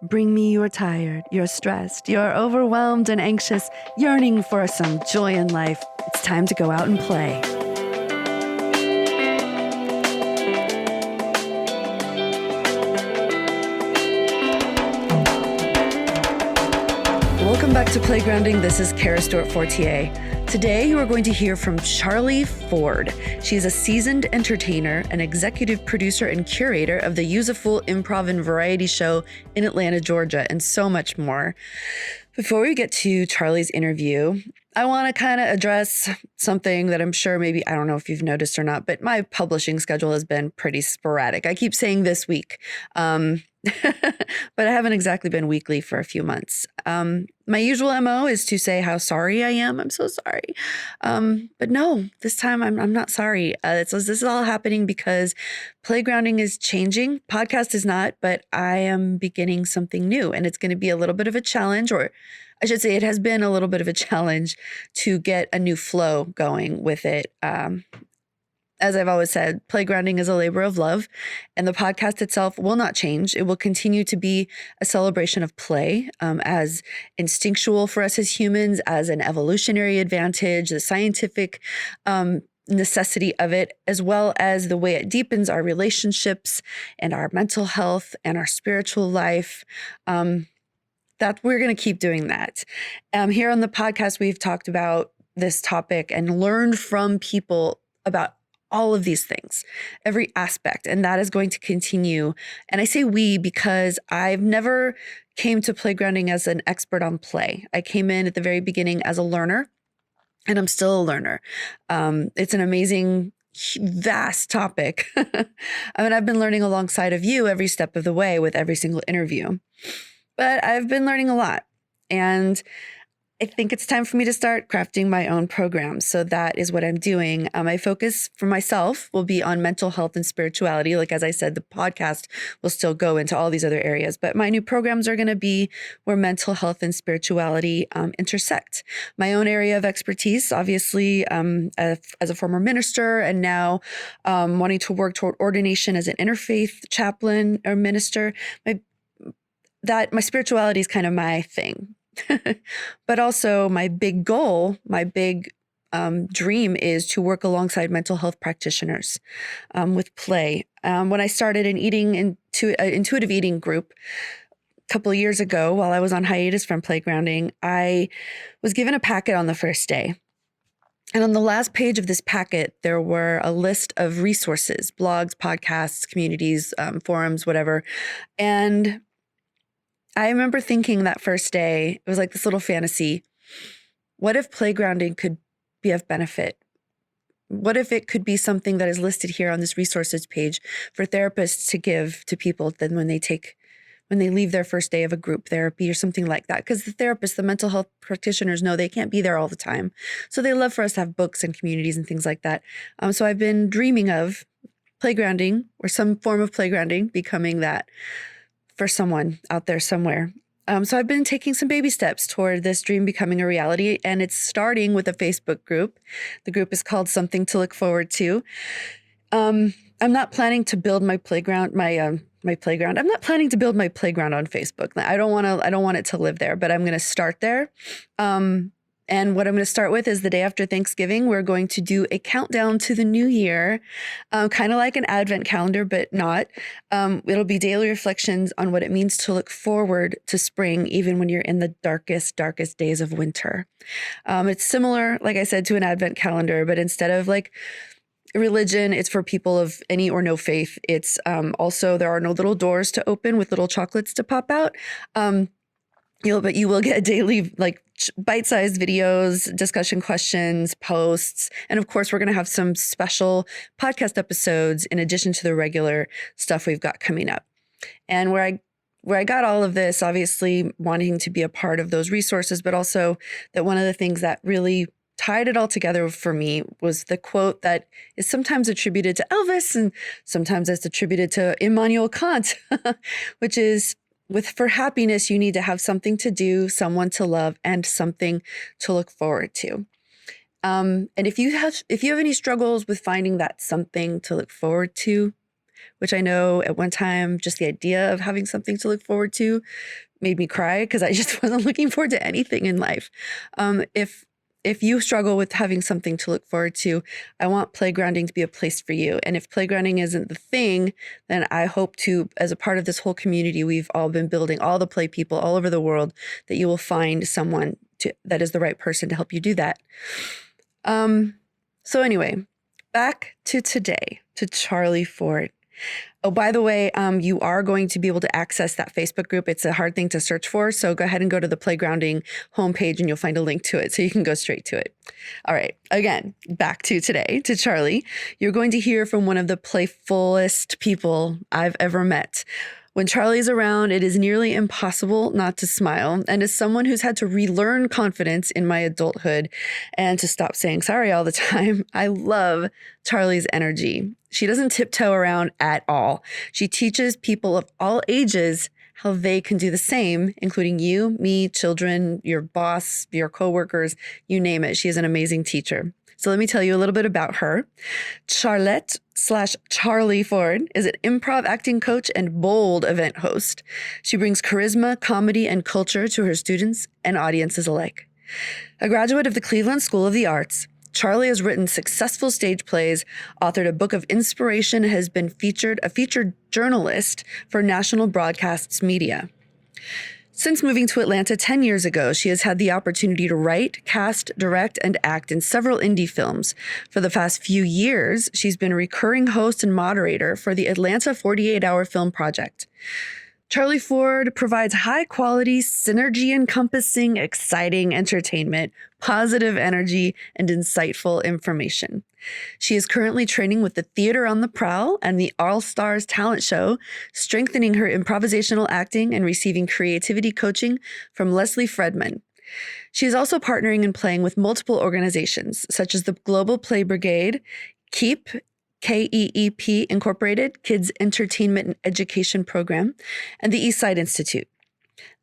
Bring me you're tired, you're stressed, you're overwhelmed and anxious, yearning for some joy in life. It's time to go out and play. Welcome back to Playgrounding. This is Kara Stewart-Fortier. Today, you are going to hear from Charly Ford. She's a seasoned entertainer, an executive producer and curator of the Queen of Improv and variety show in Atlanta, Georgia, and so much more. Before we get to Charly's interview, I want to kind of address something that I'm sure maybe, I don't know if you've noticed or not, but my publishing schedule has been pretty sporadic. I keep saying this week, but I haven't exactly been weekly for a few months. My usual MO is to say how sorry I am. I'm so sorry. But no, this time I'm not sorry. This is all happening because Playgrounding is changing. Podcast is not, but I am beginning something new, and it's going to be a little bit of a challenge, or I should say it has been a little bit of a challenge to get a new flow going with it. As I've always said, Playgrounding is a labor of love, and the podcast itself will not change. It will continue to be a celebration of play, as instinctual for us as humans, as an evolutionary advantage, the scientific necessity of it, as well as the way it deepens our relationships and our mental health and our spiritual life. That we're going to keep doing that. Here on the podcast, we've talked about this topic and learned from people about all of these things, every aspect, and that is going to continue. And I say we because I've never came to Playgrounding as an expert on play. I came in at the very beginning as a learner, and I'm still a learner. It's an amazing, vast topic. I mean, I've been learning alongside of you every step of the way with every single interview. But I've been learning a lot, and I think it's time for me to start crafting my own program. So that is what I'm doing. My focus for myself will be on mental health and spirituality. Like, as I said, the podcast will still go into all these other areas, but my new programs are going to be where mental health and spirituality intersect. My own area of expertise, obviously, as a former minister, and now wanting to work toward ordination as an interfaith chaplain or minister, my spirituality is kind of my thing. But also my big goal, my big dream is to work alongside mental health practitioners with play. When I started an intuitive eating group a couple of years ago, while I was on hiatus from Playgrounding, I was given a packet on the first day. And on the last page of this packet, there were a list of resources, blogs, podcasts, communities, forums, whatever. And I remember thinking that first day, it was like this little fantasy. What if Playgrounding could be of benefit? What if it could be something that is listed here on this resources page for therapists to give to people then when they leave their first day of a group therapy or something like that? Because the therapists, the mental health practitioners know they can't be there all the time. So they love for us to have books and communities and things like that. So I've been dreaming of Playgrounding or some form of Playgrounding becoming that for someone out there somewhere. So I've been taking some baby steps toward this dream becoming a reality, and it's starting with a Facebook group. The group is called Something to Look Forward to. I'm not planning to build my playground, my playground. I'm not planning to build my playground on Facebook. I don't want it to live there, but I'm going to start there. And what I'm going to start with is the day after Thanksgiving, we're going to do a countdown to the new year, kind of like an advent calendar, but not. It'll be daily reflections on what it means to look forward to spring, even when you're in the darkest days of winter. It's similar, like I said, to an advent calendar, but instead of like religion, it's for people of any or no faith. It's also, there are no little doors to open with little chocolates to pop out. But you will get daily, like, bite-sized videos, discussion questions, posts, and of course, we're going to have some special podcast episodes in addition to the regular stuff we've got coming up. And where I got all of this, obviously wanting to be a part of those resources, but also that one of the things that really tied it all together for me was the quote that is sometimes attributed to Elvis and sometimes it's attributed to Immanuel Kant, which is, for happiness, you need to have something to do, someone to love, and something to look forward to. And if you have any struggles with finding that something to look forward to, which I know at one time, just the idea of having something to look forward to made me cry because I just wasn't looking forward to anything in life. If you struggle with having something to look forward to, I want playgrounding to be a place for you. And if playgrounding isn't the thing, then I hope to, as a part of this whole community we've all been building, all the play people all over the world, that you will find someone that is the right person to help you do that. So anyway, back to today, to Charly Ford. Oh, by the way, you are going to be able to access that Facebook group. It's a hard thing to search for. So go ahead and go to the Playgrounding homepage and you'll find a link to it so you can go straight to it. All right. Again, back to today, to Charly. You're going to hear from one of the playfulest people I've ever met. When Charly's around, it is nearly impossible not to smile. And as someone who's had to relearn confidence in my adulthood and to stop saying sorry all the time, I love Charly's energy. She doesn't tiptoe around at all. She teaches people of all ages how they can do the same, including you, me, children, your boss, your coworkers, you name it. She is an amazing teacher. So let me tell you a little bit about her. Charlette/Charly Ford is an improv acting coach and bold event host. She brings charisma, comedy, and culture to her students and audiences alike. A graduate of the Cleveland School of the Arts, Charly has written successful stage plays, authored a book of inspiration, and has been a featured journalist for national broadcasts media. Since moving to Atlanta 10 years ago, she has had the opportunity to write, cast, direct, and act in several indie films. For the past few years, she's been a recurring host and moderator for the Atlanta 48-Hour Film Project. Charly Ford provides high-quality, synergy-encompassing, exciting entertainment, positive energy, and insightful information. She is currently training with the Theater on the Prowl and the All Stars Talent Show, strengthening her improvisational acting and receiving creativity coaching from Leslie Fredman. She is also partnering and playing with multiple organizations, such as the Global Play Brigade, KEEP, KEEP Incorporated, Kids Entertainment and Education Program, and the Eastside Institute.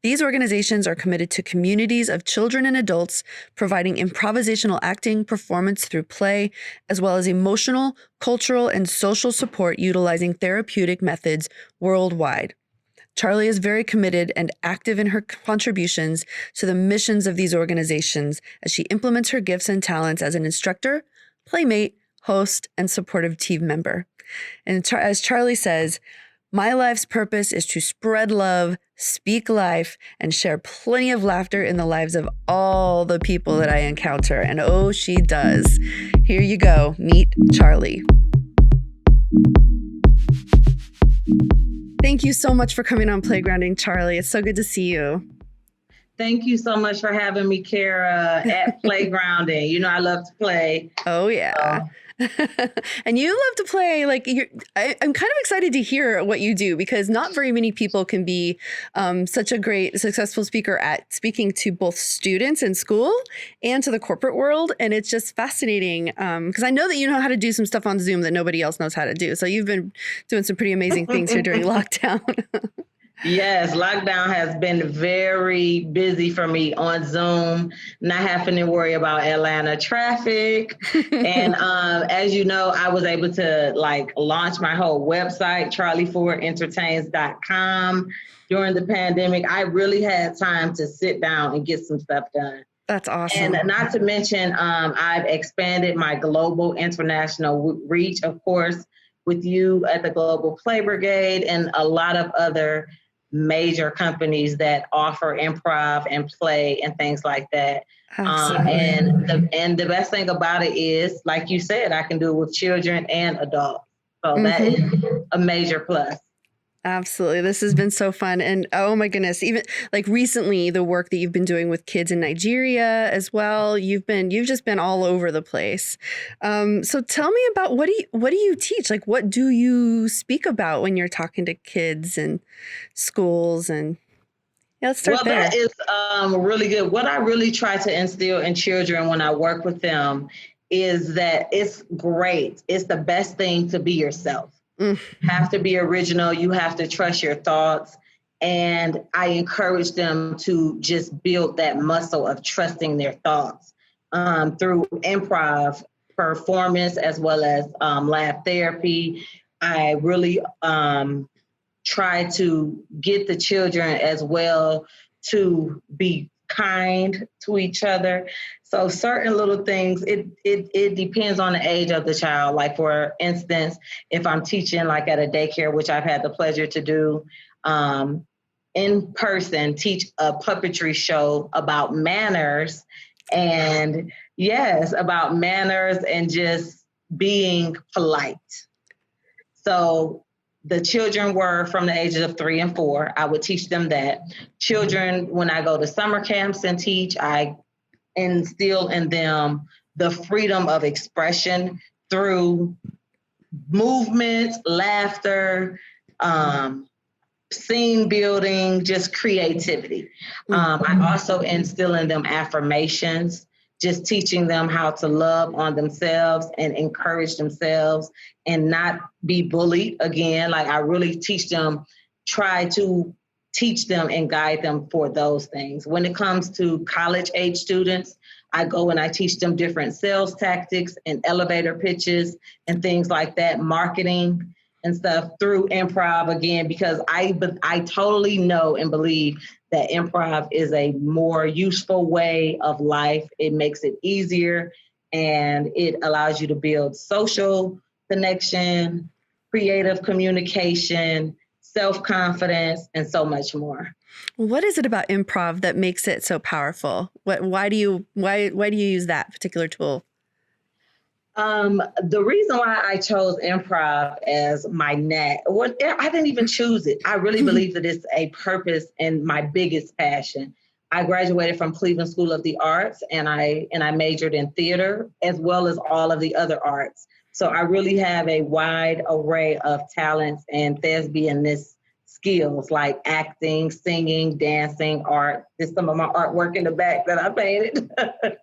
These organizations are committed to communities of children and adults, providing improvisational acting, performance through play, as well as emotional, cultural, and social support utilizing therapeutic methods worldwide. Charly is very committed and active in her contributions to the missions of these organizations as she implements her gifts and talents as an instructor, playmate, host, and supportive team member. And as Charly says, my life's purpose is to spread love, speak life, and share plenty of laughter in the lives of all the people that I encounter. And oh, she does. Here you go. Meet Charly. Thank you so much for coming on Playgrounding, Charly. It's so good to see you. Thank you so much for having me, Kara, at Playgrounding. You know, I love to play. Oh, yeah. And you love to play. I'm kind of excited to hear what you do because not very many people can be such a great, successful speaker at speaking to both students in school and to the corporate world. And it's just fascinating because I know that you know how to do some stuff on Zoom that nobody else knows how to do. So you've been doing some pretty amazing things here during lockdown. Yes, lockdown has been very busy for me on Zoom, not having to worry about Atlanta traffic. And as you know, I was able to launch my whole website, charlyfordentertains.com during the pandemic. I really had time to sit down and get some stuff done. That's awesome. And not to mention, I've expanded my global international reach, of course, with you at the Global Play Brigade and a lot of other major companies that offer improv and play and things like that. And the best thing about it is, like you said, I can do it with children and adults. So that is a major plus. Absolutely. This has been so fun. And oh my goodness, even recently, the work that you've been doing with kids in Nigeria as well, you've just been all over the place. So tell me about what do you teach? What do you speak about when you're talking to kids and schools? And let's start there. Well, that is really good. What I really try to instill in children when I work with them is that it's great. It's the best thing to be yourself. You have to be original. You have to trust your thoughts. And I encourage them to just build that muscle of trusting their thoughts through improv performance, as well as lab therapy. I really try to get the children as well to be kind to each other. So certain little things, it depends on the age of the child. Like for instance, if I'm teaching like at a daycare, which I've had the pleasure to do in person, teach a puppetry show about manners and yes, about manners and just being polite. So the children were from the ages of 3 and 4. I would teach them that. Children, when I go to summer camps and teach, I instill in them the freedom of expression through movement, laughter, scene building, just creativity. I also instill in them affirmations, just teaching them how to love on themselves and encourage themselves and not be bullied again. Like I really try to teach them and guide them for those things. When it comes to college age students, I go and I teach them different sales tactics and elevator pitches and things like that, marketing and stuff through improv again, because I totally know and believe that improv is a more useful way of life. It makes it easier and it allows you to build social connection, creative communication, self-confidence, and so much more. What is it about improv that makes it so powerful? Why do you use that particular tool? The reason why I chose improv as my knack, I didn't even choose it. I really believe that it's a purpose and my biggest passion. I graduated from Cleveland School of the Arts and I majored in theater as well as all of the other arts. So I really have a wide array of talents and thespianness skills like acting, singing, dancing, art. There's some of my artwork in the back that I painted.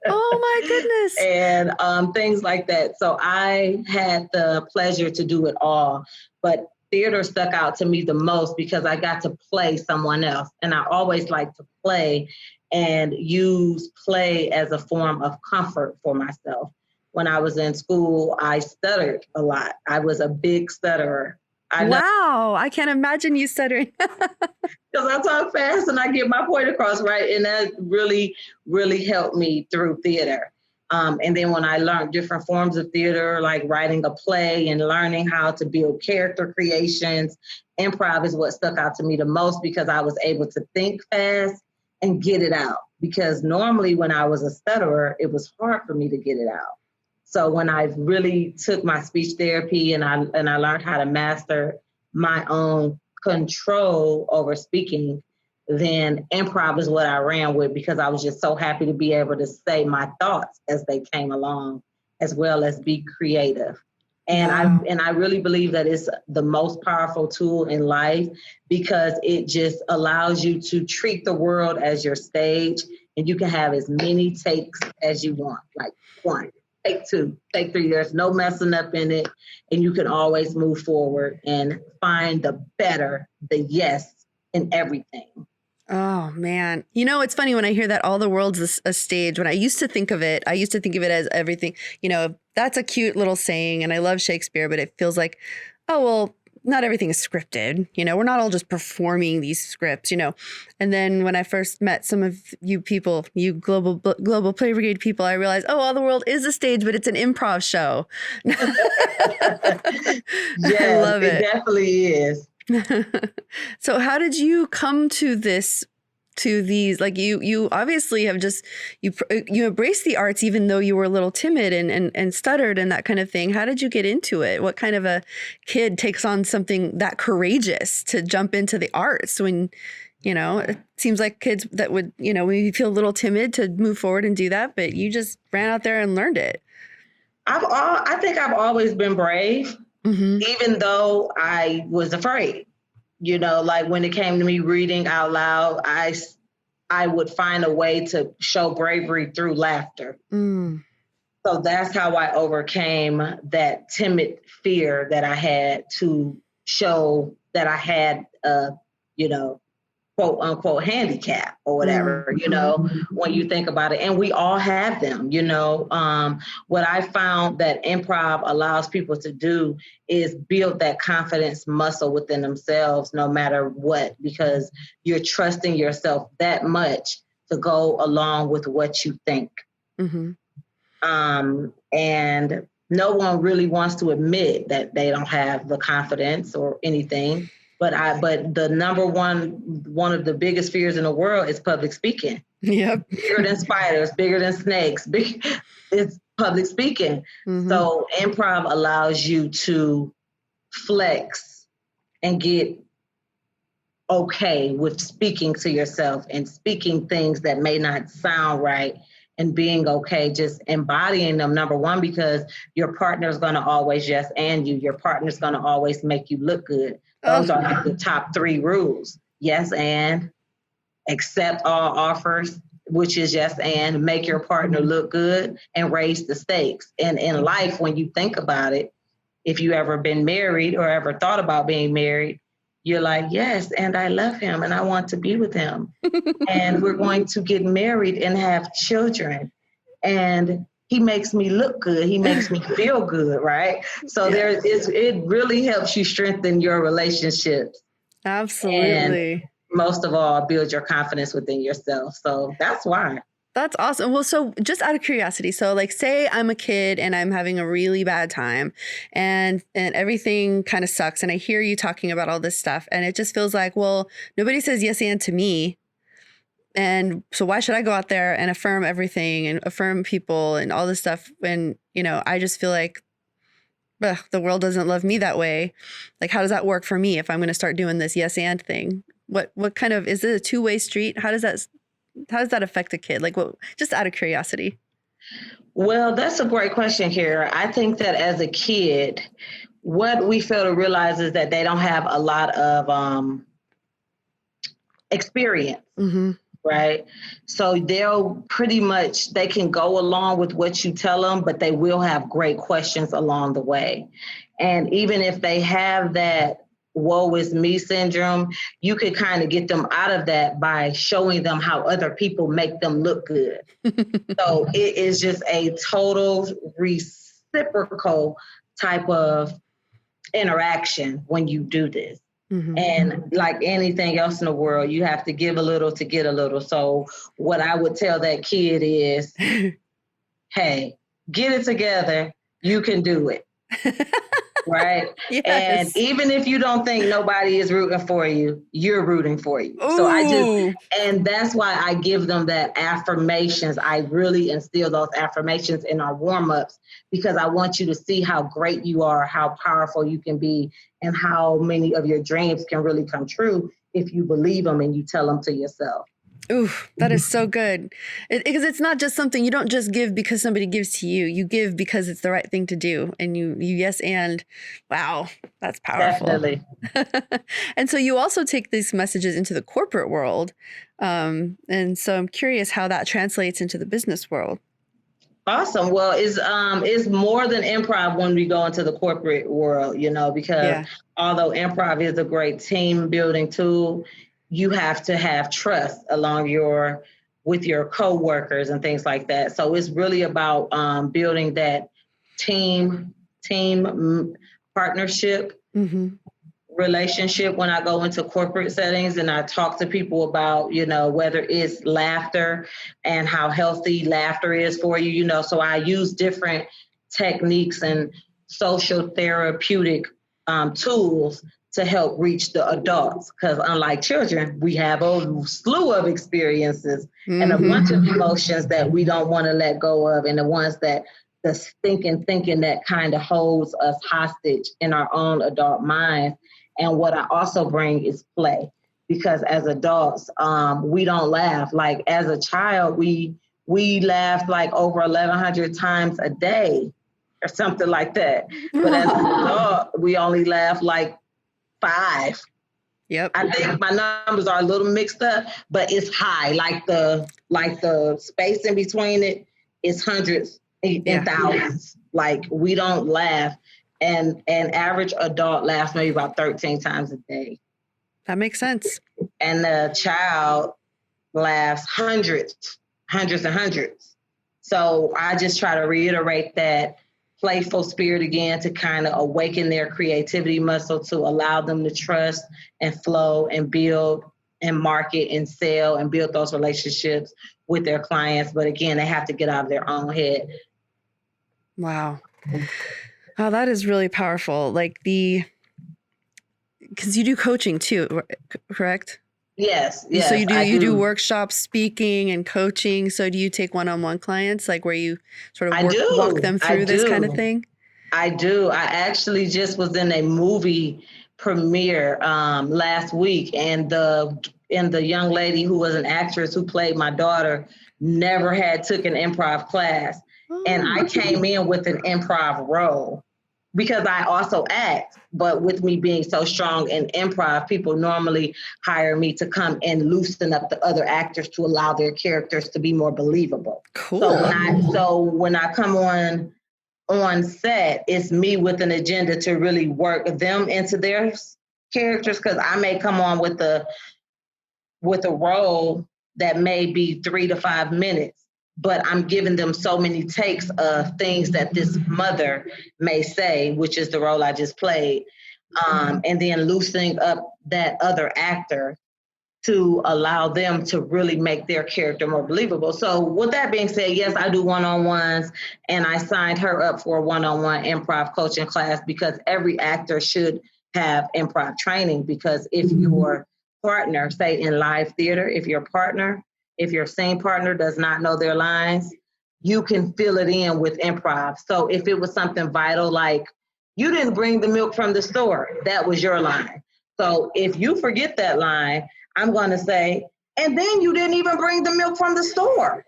Oh my goodness. And things like that. So I had the pleasure to do it all. But theater stuck out to me the most because I got to play someone else. And I always like to play and use play as a form of comfort for myself. When I was in school, I stuttered a lot. I was a big stutterer. Wow, I can't imagine you stuttering. Because I talk fast and I get my point across, right? And that really, really helped me through theater. And then when I learned different forms of theater, like writing a play and learning how to build character creations, improv is what stuck out to me the most because I was able to think fast and get it out. Because normally when I was a stutterer, it was hard for me to get it out. So when I really took my speech therapy and I learned how to master my own control over speaking, then improv is what I ran with because I was just so happy to be able to say my thoughts as they came along, as well as be creative. And I really believe that it's the most powerful tool in life because it just allows you to treat the world as your stage and you can have as many takes as you want, like 1. Take 2, take 3. There's no messing up in it. And you can always move forward and find the better, the yes in everything. Oh, man. You know, it's funny when I hear that all the world's a stage. When I used to think of it as everything. You know, that's a cute little saying. And I love Shakespeare, but it feels like, oh, well, not everything is scripted. You know, we're not all just performing these scripts, you know. And then when I first met some of you people, you global Play Brigade people, I realized, oh, all the world is a stage, but it's an improv show. Yes, I love it. It definitely is. So how did you come to these, like you obviously have just, you embraced the arts, even though you were a little timid and stuttered and that kind of thing. How did you get into it? What kind of a kid takes on something that courageous to jump into the arts when, you know, it seems like kids that would, you know, when you feel a little timid to move forward and do that, but you just ran out there and learned it. I think I've always been brave, even though I was afraid. You know, like when it came to me reading out loud, I would find a way to show bravery through laughter. So that's how I overcame that timid fear that I had to show that I had, you know, quote unquote handicap or whatever, Mm-hmm. you know, when you think about it. And we all have them, you know. What I found that improv allows people to do is build that confidence muscle within themselves, no matter what, because you're trusting yourself that much to go along with what you think. Mm-hmm. And no one really wants to admit that they don't have the confidence or anything. But the number one of the biggest fears in the world is public speaking. Yep. Bigger than spiders, bigger than snakes. It's public speaking. Mm-hmm. So improv allows you to flex and get okay with speaking to yourself and speaking things that may not sound right, and being okay, just embodying them, number one, because your partner's going to always yes and you. Your partner's going to always make you look good. Those are like the top 3 rules. Yes and, accept all offers, which is yes and, make your partner look good, and raise the stakes. And in life, when you think about it, if you ever been married or ever thought about being married, you're like, yes, and I love him and I want to be with him. And we're going to get married and have children. And he makes me look good. He makes me feel good, right? So it really helps you strengthen your relationships. Absolutely. And most of all, build your confidence within yourself. So that's why. That's awesome. Well, so just out of curiosity, so like say I'm a kid and I'm having a really bad time and everything kind of sucks. And I hear you talking about all this stuff and it just feels like, well, nobody says yes and to me. And so why should I go out there and affirm everything and affirm people and all this stuff when, you know, I just feel like the world doesn't love me that way. Like, how does that work for me if I'm going to start doing this yes and thing? What kind of, is it a two-way street? How does that affect a kid? Like, what, just out of curiosity. Well, that's a great question, Kara. I think that as a kid, what we fail to realize is that they don't have a lot of experience, right? So they can go along with what you tell them, but they will have great questions along the way. And even if they have that woe is me syndrome, you could kind of get them out of that by showing them how other people make them look good. So it is just a total reciprocal type of interaction when you do this. And like anything else in the world, you have to give a little to get a little. So what I would tell that kid is, hey, get it together. You can do it. Right? Yes. And even if you don't think nobody is rooting for you, you're rooting for you. Ooh. So and that's why I give them that affirmations. I really instill those affirmations in our warm-ups because I want you to see how great you are, how powerful you can be, and how many of your dreams can really come true if you believe them and you tell them to yourself. Ooh, that is so good. Because it's not just something, you don't just give because somebody gives to you. You give because it's the right thing to do. And you yes and, wow, that's powerful. Definitely. And so you also take these messages into the corporate world. And so I'm curious how that translates into the business world. Awesome. Well, it's more than improv when we go into the corporate world, you know, because although improv is a great team building tool, you have to have trust with your coworkers and things like that. So it's really about building that team partnership relationship when I go into corporate settings and I talk to people about, you know, whether it's laughter and how healthy laughter is for you, you know. So I use different techniques and social therapeutic tools to help reach the adults. Because unlike children, we have a slew of experiences and a bunch of emotions that we don't want to let go of, and the ones that the thinking that kind of holds us hostage in our own adult minds. And what I also bring is play, because as adults, we don't laugh. Like as a child, we laugh like over 1,100 times a day or something like that. But as an adult, we only laugh like 5. Yep. I think my numbers are a little mixed up, but it's high. Like the space in between it is hundreds and thousands. Like we don't laugh. And an average adult laughs maybe about 13 times a day. That makes sense. And the child laughs hundreds and hundreds. So I just try to reiterate that playful spirit again to kind of awaken their creativity muscle, to allow them to trust and flow and build and market and sell and build those relationships with their clients. But again, they have to get out of their own head. Wow. Oh, that is really powerful. Like because you do coaching too, correct? Yes. So you do workshops, speaking and coaching. So do you take one-on-one clients, like where you sort of walk them through this kind of thing? I do. I actually just was in a movie premiere last week, and the young lady who was an actress who played my daughter never had took an improv class. And I came in with an improv role because I also act, but with me being so strong in improv, people normally hire me to come and loosen up the other actors to allow their characters to be more believable. Cool. So when I come on set, it's me with an agenda to really work them into their characters, because I may come on with a role that may be 3 to 5 minutes, but I'm giving them so many takes of things that this mother may say, which is the role I just played, and then loosening up that other actor to allow them to really make their character more believable. So with that being said, yes, I do one-on-ones, and I signed her up for a one-on-one improv coaching class because every actor should have improv training, because if your partner, say in live theater, if your scene partner does not know their lines, you can fill it in with improv. So if it was something vital, like you didn't bring the milk from the store, that was your line. So if you forget that line, I'm going to say, and then you didn't even bring the milk from the store.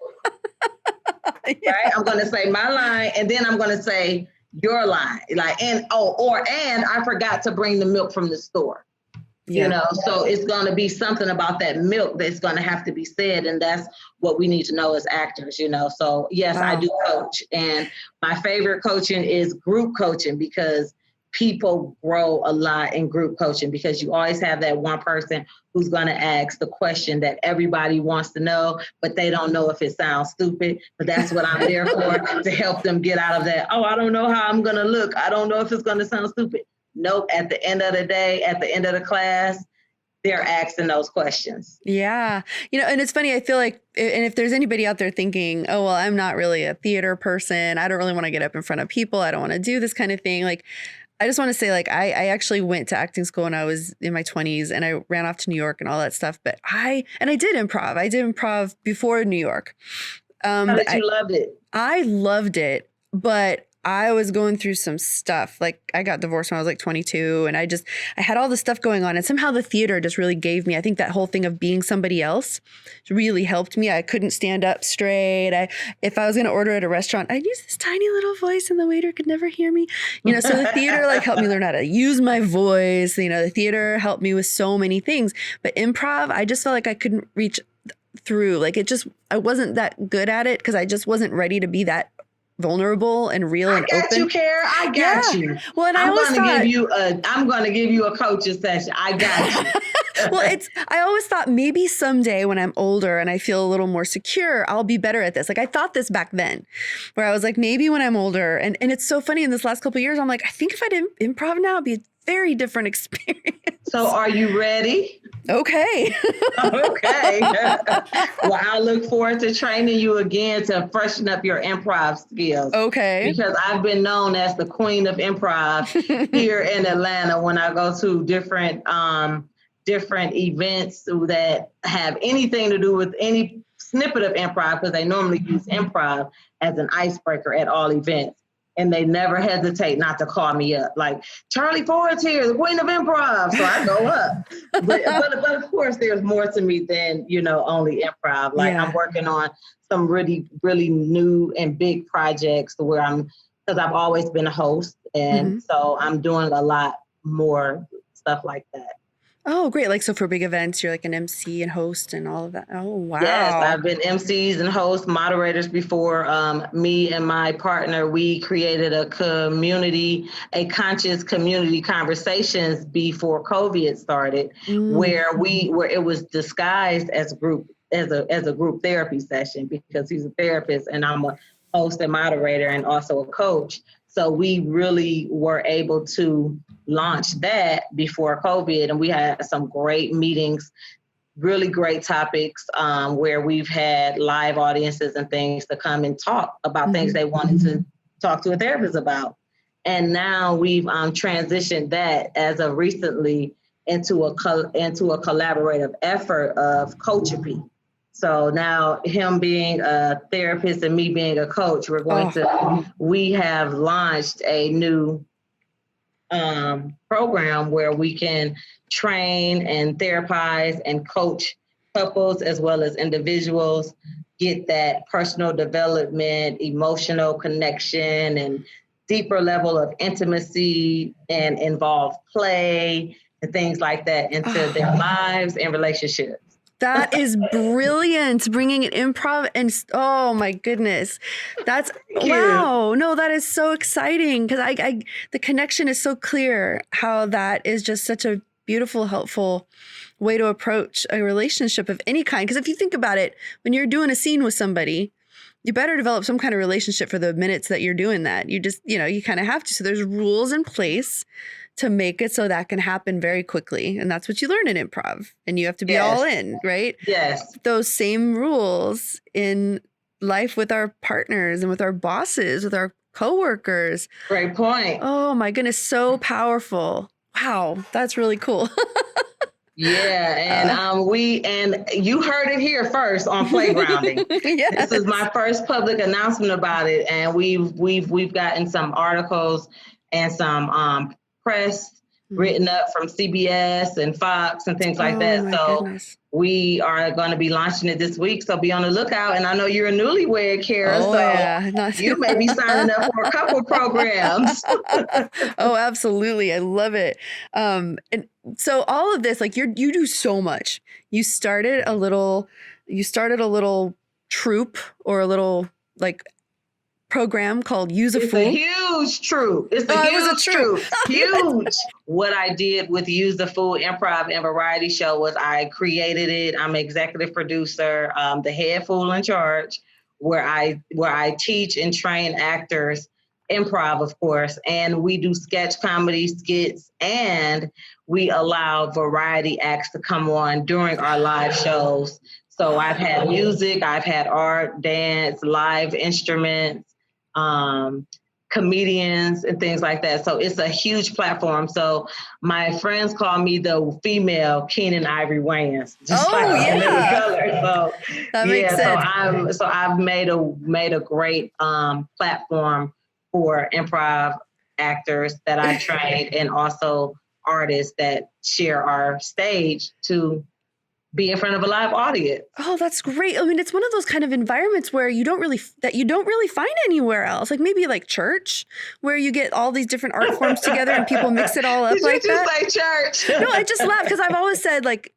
Yeah. Right? I'm going to say my line, and then I'm going to say your line. Like, and I forgot to bring the milk from the store. Yeah. You know, so it's going to be something about that milk that's going to have to be said. And that's what we need to know as actors, you know. So yes, wow. I do coach. And my favorite coaching is group coaching, because people grow a lot in group coaching, because you always have that one person who's going to ask the question that everybody wants to know, but they don't know if it sounds stupid. But that's what I'm there for, to help them get out of that. Oh, I don't know how I'm going to look. I don't know if it's going to sound stupid. Nope. At the end of the day, at the end of the class, they're asking those questions. Yeah. You know, and it's funny, I feel like, and if there's anybody out there thinking, oh, well, I'm not really a theater person, I don't really want to get up in front of people, I don't want to do this kind of thing. Like, I just want to say, like, I actually went to acting school when I was in my 20s, and I ran off to New York and all that stuff. But I did improv. I did improv before New York. How did you love it? I loved it, but I was going through some stuff. Like, I got divorced when I was like 22, and I had all this stuff going on, and somehow the theater just really gave me, I think that whole thing of being somebody else really helped me. I couldn't stand up straight. If I was going to order at a restaurant, I'd use this tiny little voice and the waiter could never hear me. You know, so the theater like helped me learn how to use my voice. You know, the theater helped me with so many things, but improv, I just felt like I couldn't reach through. Like, I wasn't that good at it because I just wasn't ready to be that vulnerable and real and open. I got you, Kara. I got you. Well, and I'm going to give you a coaching session. I got you. Well, I always thought maybe someday when I'm older and I feel a little more secure, I'll be better at this. Like, I thought this back then, where I was like, maybe when I'm older, and it's so funny in this last couple of years, I'm like, I think if I did improv now, it'd be a very different experience. So are you ready? Okay. Okay. Well, I look forward to training you again to freshen up your improv skills. Okay. Because I've been known as the Queen of Improv here in Atlanta when I go to different events that have anything to do with any snippet of improv, because they normally use improv as an icebreaker at all events. And they never hesitate not to call me up. Like, Charly Ford's here, the Queen of Improv. So I go up. But of course, there's more to me than, you know, only improv. Like, yeah. I'm working on some really, really new and big projects where because I've always been a host. And so I'm doing a lot more stuff like that. Oh, great. Like, so for big events, you're like an MC and host and all of that. Oh, Yes, wow. I've been MCs and hosts, moderators before. Me and my partner, we created a conscious community conversations before COVID started, where it was disguised as a group therapy session, because he's a therapist and I'm a host and moderator and also a coach. So we really were able to launch that before COVID, and we had some great meetings, really great topics, where we've had live audiences and things to come and talk about things they wanted to talk to a therapist about. And now we've transitioned that as of recently into a collaborative effort of Coachapy. So now, him being a therapist and me being a coach, we have launched a new program where we can train and therapize and coach couples as well as individuals, get that personal development, emotional connection, and deeper level of intimacy, and involve play and things like that into their lives and relationships. That is brilliant. Bringing in improv and oh my goodness, that's wow. No, that is so exciting, because I the connection is so clear. How that is just such a beautiful, helpful way to approach a relationship of any kind. Because if you think about it, when you're doing a scene with somebody, you better develop some kind of relationship for the minutes that you're doing that. You just, you kind of have to. So there's rules in place to make it so that can happen very quickly. And that's what you learn in improv. And you have to be all in, right? Yes. Those same rules in life with our partners and with our bosses, with our coworkers. Great point. Oh my goodness, so powerful. Wow, that's really cool. Yeah, and you heard it here first on Playgrounding. Yes. This is my first public announcement about it, and we've gotten some articles and some press written up from CBS and Fox and things like that. So goodness. We are going to be launching it this week. So be on the lookout. And I know you're a newlywed, Kara. Oh, so yeah. You may be signing up for a couple programs. Oh, absolutely. I love it. And so all of this, like you do so much. You started a little troupe or a little like program called Use a Fool. It's a huge troupe. It's a huge troupe. Huge. What I did with Use the Fool Improv and Variety Show was I created it. I'm executive producer, the head fool in charge, where I teach and train actors, improv, of course, and we do sketch comedy skits, and we allow variety acts to come on during our live shows. So I've had music, I've had art, dance, live instruments, comedians and things like that. So it's a huge platform. So my friends call me the female Keenan Ivory Wayans. Just So that makes sense. So I've made a great platform for improv actors that I trained, and also artists that share our stage to be in front of a live audience. Oh, that's great. I mean, it's one of those kind of environments where you don't really find anywhere else. Like maybe like church, where you get all these different art forms together and people mix it all up. Did like you just that. say church? No, I just laugh because I've always said, like,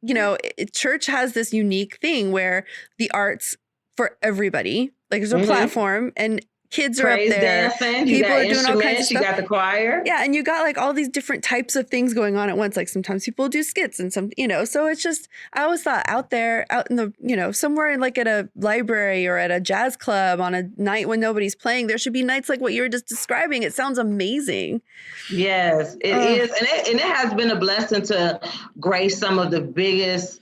church has this unique thing where the arts for everybody, like there's a platform and kids Praise are up there. Dancing, people are doing all kinds of stuff. You got the choir. Yeah, and you got like all these different types of things going on at once. Like sometimes people do skits and some, so it's just, I always thought out in the, somewhere like at a library or at a jazz club on a night when nobody's playing, there should be nights like what you were just describing. It sounds amazing. Yes, it is. And it has been a blessing to grace some of the biggest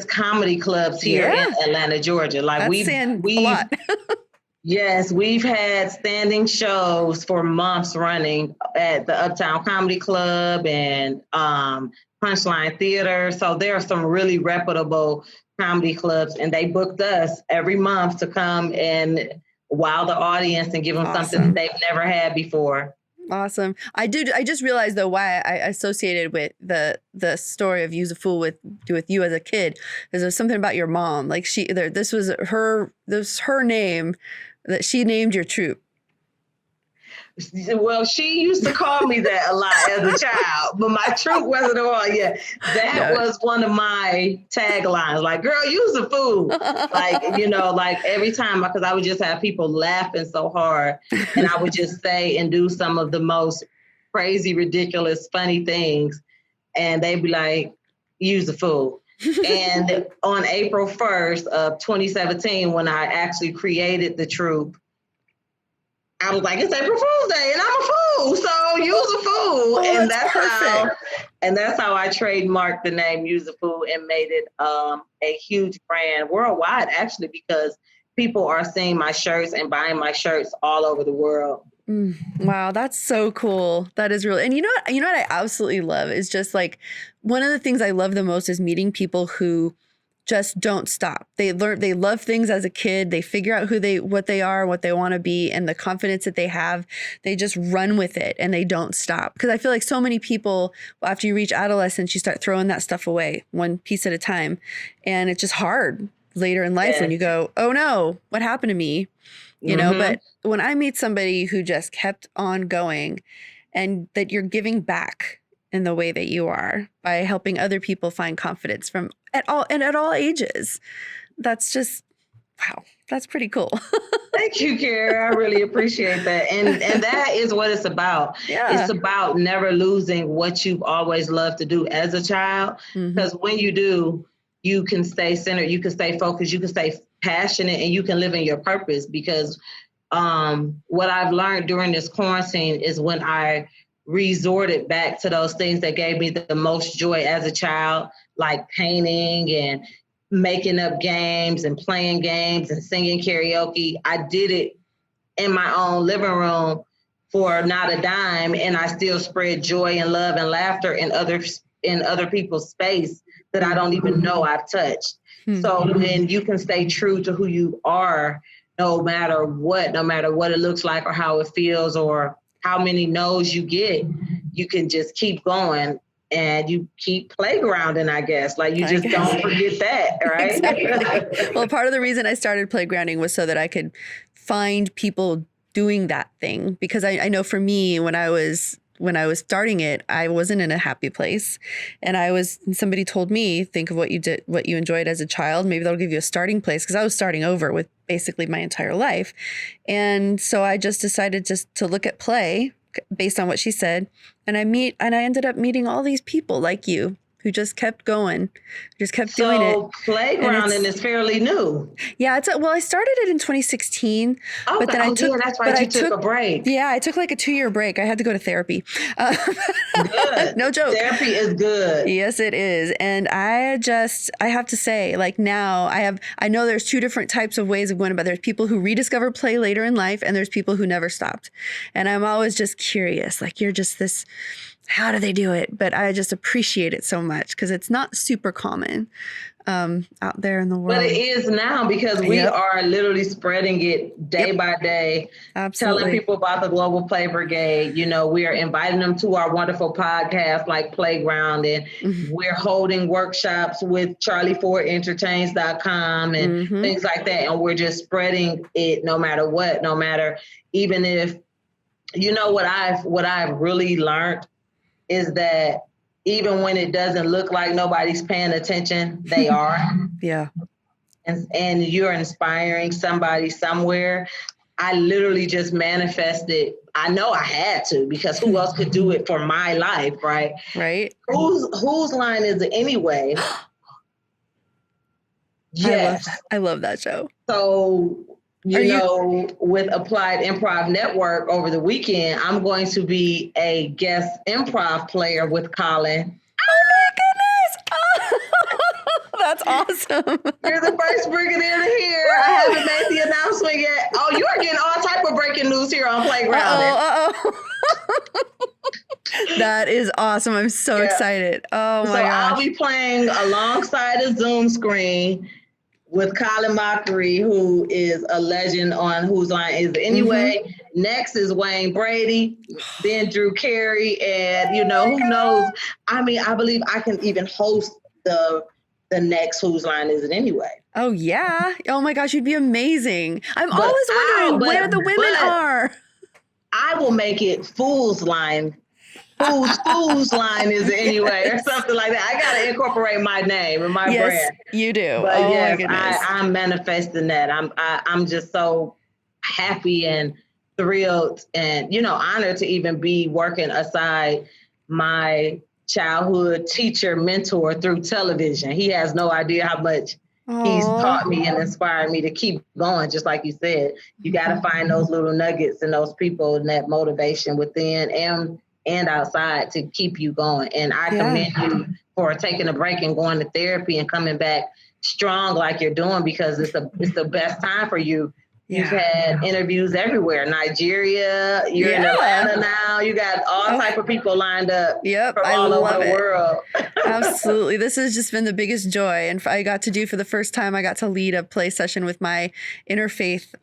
comedy clubs here in Atlanta, Georgia. Like we've a lot. Yes, we've had standing shows for months running at the Uptown Comedy Club and Punchline Theater. So there are some really reputable comedy clubs, and they booked us every month to come and wow the audience and give them something they've never had before. Awesome. I just realized though why I associated with the story of Use a Fool with you as a kid, because there's something about your mom. Like this was her name that she named your troupe. Well, she used to call me that a lot as a child, but my truth wasn't on yet. That was one of my taglines, like, girl, use the food. Like, you know, like every time, because I would just have people laughing so hard, and I would just say and do some of the most crazy, ridiculous, funny things. And they'd be like, use the food. And on April 1st of 2017, when I actually created the troupe, I was like, it's April Fool's Day and I'm a fool, so use a fool. And that's how I trademarked the name Use a Fool and made it a huge brand worldwide, actually, because people are seeing my shirts and buying my shirts all over the world. Wow, that's so cool. That is real. And you know what I absolutely love is just like one of the things I love the most is meeting people who just don't stop. They love things as a kid. They figure out what they are, what they want to be, and the confidence that they have. They just run with it and they don't stop. Because I feel like so many people, after you reach adolescence, you start throwing that stuff away one piece at a time. And it's just hard later in life when you go, oh no, what happened to me? You know, but when I meet somebody who just kept on going and that you're giving back in the way that you are by helping other people find confidence at all ages, that's just, wow, that's pretty cool. Thank you, Carrie. I really appreciate that. And that is what it's about. Yeah. It's about never losing what you've always loved to do as a child. Because when you do, you can stay centered, you can stay focused, you can stay passionate, and you can live in your purpose. Because what I've learned during this quarantine is when I resorted back to those things that gave me the most joy as a child, like painting and making up games and playing games and singing karaoke. I did it in my own living room for not a dime, and I still spread joy and love and laughter in other people's space that I don't even know I've touched. So when you can stay true to who you are, no matter what it looks like or how it feels or how many no's you get, you can just keep going and you keep playgrounding, I guess. Like you just don't forget that, right? Exactly. Well, part of the reason I started playgrounding was so that I could find people doing that thing. Because I know for me, when I was starting it, I wasn't in a happy place. And somebody told me, think of what you enjoyed as a child. Maybe that'll give you a starting place. Because I was starting over with basically my entire life. And so I just decided just to look at play based on what she said. And I ended up meeting all these people like you who just kept going, just kept doing it. So playgrounding is fairly new. Yeah, I started it in 2016, but then that's right. You took a break. Yeah, I took like a 2-year break. I had to go to therapy. Good. No joke. Therapy is good. Yes, it is. And I have to say, like now I know there's 2 different types of ways of going about it. There's people who rediscover play later in life, and there's people who never stopped. And I'm always just curious, like you're just this, how do they do it? But I just appreciate it so much because it's not super common out there in the world. But it is now because we are literally spreading it day by day. Absolutely. Telling people about the Global Play Brigade. You know, we are inviting them to our wonderful podcast like Playground, and we're holding workshops with Charly Ford Entertains.com and things like that. And we're just spreading it no matter what, even if, you know, what I've really learned is that even when it doesn't look like nobody's paying attention, they are. Yeah. And you're inspiring somebody somewhere. I literally just manifested. I know I had to, because who else could do it for my life, right? Right. Whose line is it anyway? Yes. I love that show. So you know, with Applied Improv Network over the weekend, I'm going to be a guest improv player with Colin. Oh my goodness! Oh, that's awesome. You're the first Brigade to hear. I haven't made the announcement yet. Oh, you are getting all type of breaking news here on Playground. That is awesome. I'm so excited. Oh my gosh. I'll be playing alongside a Zoom screen with Colin Mockery, who is a legend on Whose Line Is It Anyway. Next is Wayne Brady, then Drew Carey, and you know, who knows? I mean, I believe I can even host the next Whose Line Is It Anyway. Oh yeah. Oh my gosh, you'd be amazing. I'm always wondering where the women are. I will make it Fool's Line. Fool's Line is it anyway, or something like that. I got to incorporate my name and my Yes, brand. you do. But oh yes, my goodness. I'm manifesting that. I'm just so happy and thrilled and, honored to even be working aside my childhood teacher mentor through television. He has no idea how much he's taught me and inspired me to keep going. Just like you said, you got to find those little nuggets and those people and that motivation within and outside to keep you going. And I commend you for taking a break and going to therapy and coming back strong like you're doing, because it's the best time for you. You've had interviews everywhere. Nigeria, you're in Atlanta now. You got all type of people lined up from all over the world. Absolutely. This has just been the biggest joy. And I got to do, for the first time, I got to lead a play session with my interfaith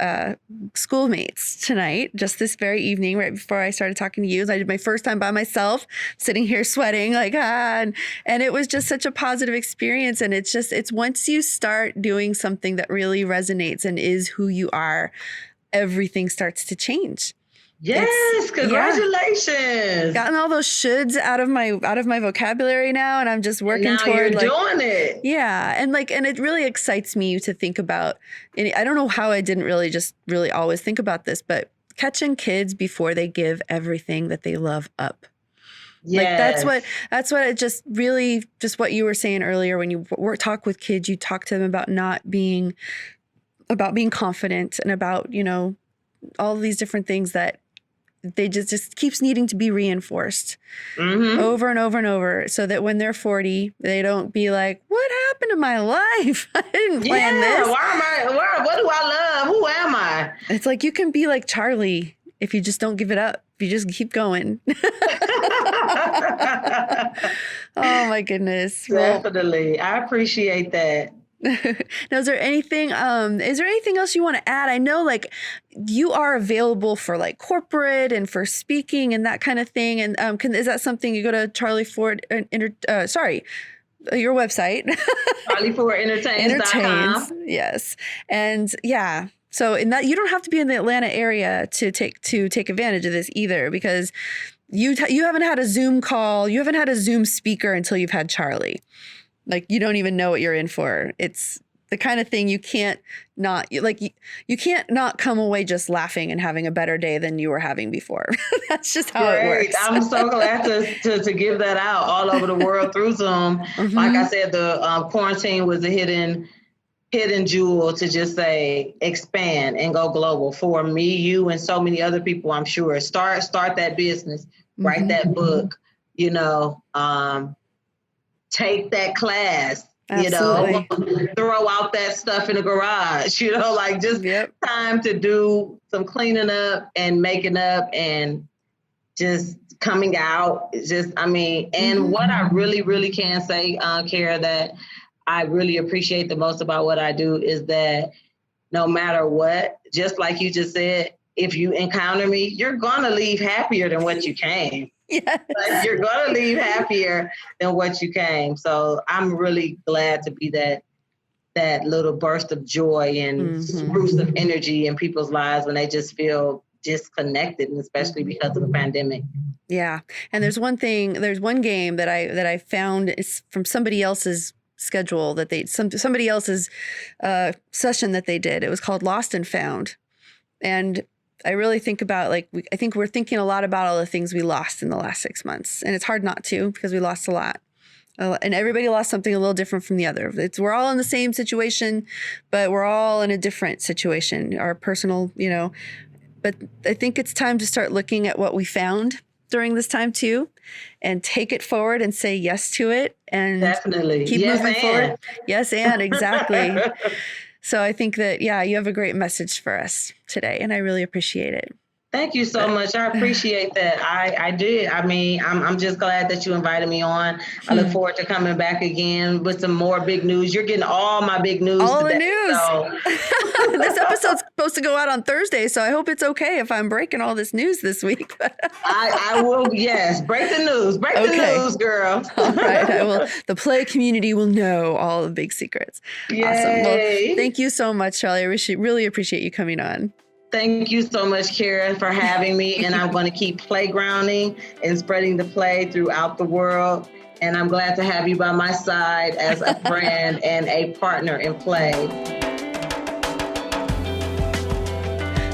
schoolmates tonight, just this very evening, right before I started talking to you. I did my first time by myself, sitting here sweating and it was just such a positive experience. And it's once you start doing something that really resonates and is who you are, everything starts to change. Yes, congratulations. Gotten all those shoulds out of my vocabulary now, and I'm just working toward doing it. Yeah, and it really excites me to think about. And I don't know how I didn't really always think about this, but catching kids before they give everything that they love up. Yes. That's what it just what you were saying earlier when you talk with kids, you talk to them about being confident and about, all of these different things that they just keeps needing to be reinforced over and over and over, so that when they're 40, they don't be like, what happened to my life? I didn't plan this. What do I love? Who am I? It's like, you can be like Charly if you just don't give it up. If you just keep going. Oh my goodness. Definitely. I appreciate that. Now, is there anything else you want to add? I know you are available for corporate and for speaking and that kind of thing. And is that something you go to Charly Ford, your website? CharlyFordEntertains.com. Yes. And yeah. So in that, you don't have to be in the Atlanta area to take advantage of this either, because you haven't had a Zoom call. You haven't had a Zoom speaker until you've had Charly. You don't even know what you're in for. It's the kind of thing you can't not come away just laughing and having a better day than you were having before. That's just how it works. I'm so glad to give that out all over the world through Zoom. Like I said, the quarantine was a hidden jewel to just say expand and go global for me, you, and so many other people. I'm sure start that business, write that book, take that class, throw out that stuff in the garage, time to do some cleaning up and making up and just coming out. And what I really, really can say, Kara, that I really appreciate the most about what I do is that no matter what, just like you just said, if you encounter me, you're going to leave happier than what you came. Yes. You're going to leave happier than what you came. So I'm really glad to be that little burst of joy and boost of energy in people's lives when they just feel disconnected, and especially because of the pandemic. Yeah. And there's one game that I found is from somebody else's schedule somebody else's session that they did. It was called Lost and Found. And I really think about I think we're thinking a lot about all the things we lost in the last 6 months. And it's hard not to, because we lost a lot. And everybody lost something a little different from the other. We're all in the same situation, but we're all in a different situation, our personal, But I think it's time to start looking at what we found during this time too, and take it forward and say yes to it, and definitely keep moving forward. Yes, and exactly. So I think that, you have a great message for us today, and I really appreciate it. Thank you so much. I appreciate that. I did. I'm just glad that you invited me on. I look forward to coming back again with some more big news. You're getting all my big news all today, the news. So. This episode's supposed to go out on Thursday, so I hope it's okay if I'm breaking all this news this week. I will, yes. Break the news. Break the news, girl. All right. I will. The play community will know all the big secrets. Yay. Awesome. Well, thank you so much, Charly. I really appreciate you coming on. Thank you so much, Kara, for having me. And I'm going to keep playgrounding and spreading the play throughout the world. And I'm glad to have you by my side as a friend and a partner in play.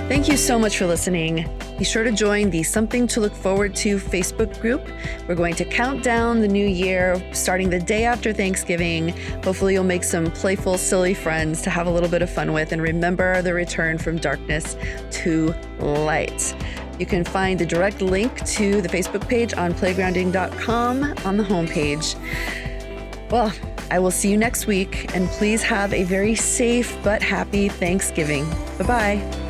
Thank you so much for listening. Be sure to join the Something to Look Forward to Facebook group. We're going to count down the new year, starting the day after Thanksgiving. Hopefully you'll make some playful, silly friends to have a little bit of fun with, and remember the return from darkness to light. You can find the direct link to the Facebook page on playgrounding.com on the homepage. Well, I will see you next week, and please have a very safe but happy Thanksgiving. Bye-bye.